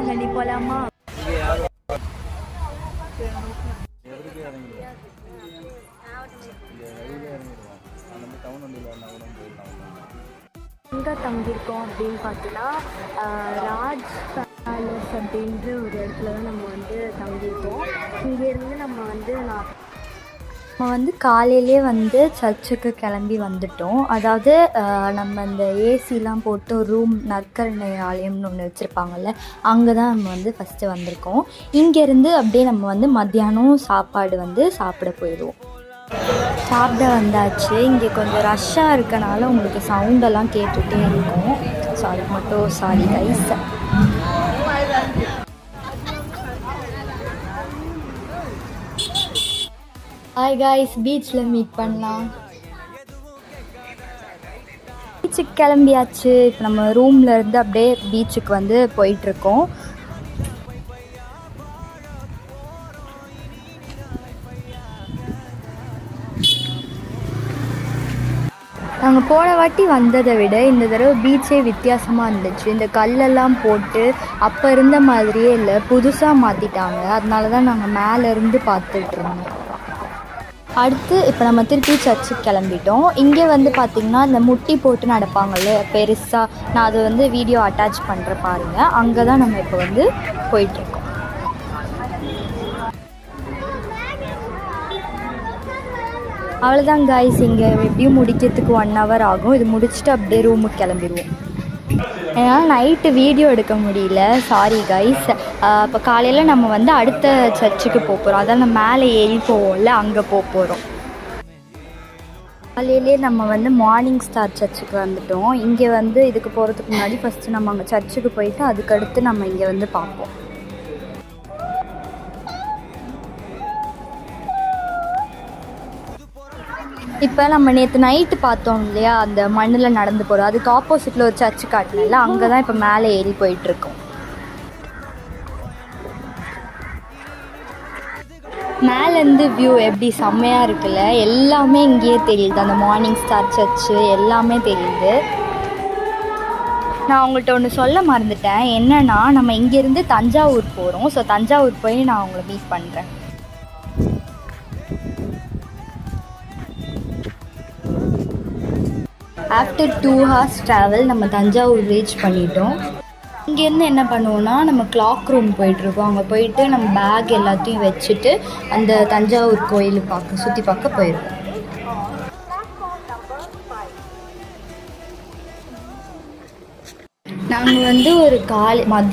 வேளாங்கண்ணி போலாமா? எங்கே தங்கியிருக்கோம் அப்படின்னு பார்த்தீங்கன்னா ராஜ் பேலஸ் அப்படின்ற ஒரு இடத்துல தான் நம்ம வந்து தங்கியிருக்கோம். இங்கேருந்து நம்ம வந்து காலையிலே வந்து சர்ச்சுக்கு கிளம்பி வந்துட்டோம். அதாவது நம்ம இந்த ஏசிலாம் போட்டு ஒரு ரூம் நற்கருணை ஆலயம்னு ஒன்று வச்சுருப்பாங்கள்ல, அங்கே தான் நம்ம வந்து ஃபஸ்ட்டு வந்திருக்கோம். இங்கேருந்து அப்படியே நம்ம வந்து மத்தியானம் சாப்பாடு வந்து சாப்பிட போயிடுவோம். சாப்பிட வந்தாச்சு. இங்கே கொஞ்சம் ரஷ்ஷாக இருக்கனால உங்களுக்கு சவுண்டெல்லாம் கேட்டுகிட்டே இருக்கும். Sorry guys. ஹாய் காய்ஸ், பீச்சில் மீட் பண்ணலாம். பீச்சுக்கு கிளம்பியாச்சு. இப்போ நம்ம ரூமில் இருந்து அப்படியே பீச்சுக்கு வந்து போயிட்டுருக்கோம். நாங்கள் போன வாட்டி வந்ததை விட இந்த தடவை பீச்சே வித்தியாசமாக இருந்துச்சு. இந்த கல்லெல்லாம் போட்டு அப்போ இருந்த மாதிரியே இல்லை, புதுசாக மாற்றிட்டாங்க. அதனால தான் நாங்கள் மேலேருந்து பார்த்துட்ருந்தோம். அடுத்து இப்போ நம்ம திருப்பி சர்ச்சுக்கு கிளம்பிட்டோம். இங்கே வந்து பார்த்திங்கன்னா இந்த முட்டி போட்டு நடப்பாங்கள்ல பெருசாக, நான் அதை வந்து வீடியோ அட்டாச் பண்ணுற பாருங்கள். அங்கே தான் நம்ம இப்போ வந்து போயிட்டுருக்கோம். அவ்வளோதான் காய்ஸ், இங்கே எப்படியும் முடிக்கிறதுக்கு 1 hour ஆகும். இது முடிச்சுட்டு அப்படியே ரூமுக்கு கிளம்பிடுவோம். என்னால் நைட்டு வீடியோ எடுக்க முடியல, சாரி கைஸ். இப்போ காலையில் நம்ம வந்து அடுத்த சர்ச்சுக்கு போகிறோம். அதான் நம்ம மேலே ஏறி போவோம்ல, அங்கே போகிறோம். காலையிலே நம்ம வந்து மார்னிங் ஸ்டார் சர்ச்சுக்கு வந்துட்டோம். இங்கே வந்து இதுக்கு போகிறதுக்கு முன்னாடி ஃபஸ்ட்டு நம்ம அங்கே சர்ச்சுக்கு போயிட்டு அதுக்கடுத்து நம்ம இங்கே வந்து பார்ப்போம். இப்போ நம்ம நேற்று நைட்டு பார்த்தோம் இல்லையா, அந்த மண்ணில் நடந்து போகிறோம், அதுக்கு ஆப்போசிட்டில் ஒரு சர்ச்சு காட்டினல, அங்கே தான் இப்போ மேலே ஏறி போயிட்டுருக்கோம். மேலேருந்து வியூ எப்படி செம்மையாக இருக்குல்ல, எல்லாமே இங்கேயே தெரியுது. அந்த மார்னிங் ஸ்டார் சர்ச்சு எல்லாமே தெரியுது. நான் உங்கள்கிட்ட ஒன்று சொல்ல மறந்துட்டேன். என்னென்னா, நம்ம இங்கேருந்து தஞ்சாவூர் போகிறோம். ஸோ தஞ்சாவூர் போய் நான் உங்களை மீட் பண்ணுறேன். ஆஃப்டர் 2 hours ட்ராவல் நம்ம தஞ்சாவூர் ரீச் பண்ணிட்டோம். இங்கேருந்து என்ன பண்ணுவோன்னா, நம்ம கிளாக் ரூம் போயிட்டுருக்கோம். அங்கே போயிட்டு நம்ம பேக் எல்லாத்தையும் வச்சுட்டு அந்த தஞ்சாவூர் கோயில் சுற்றி பார்க்க போயிடுவோம். நாங்கள் வந்து ஒரு மதியம்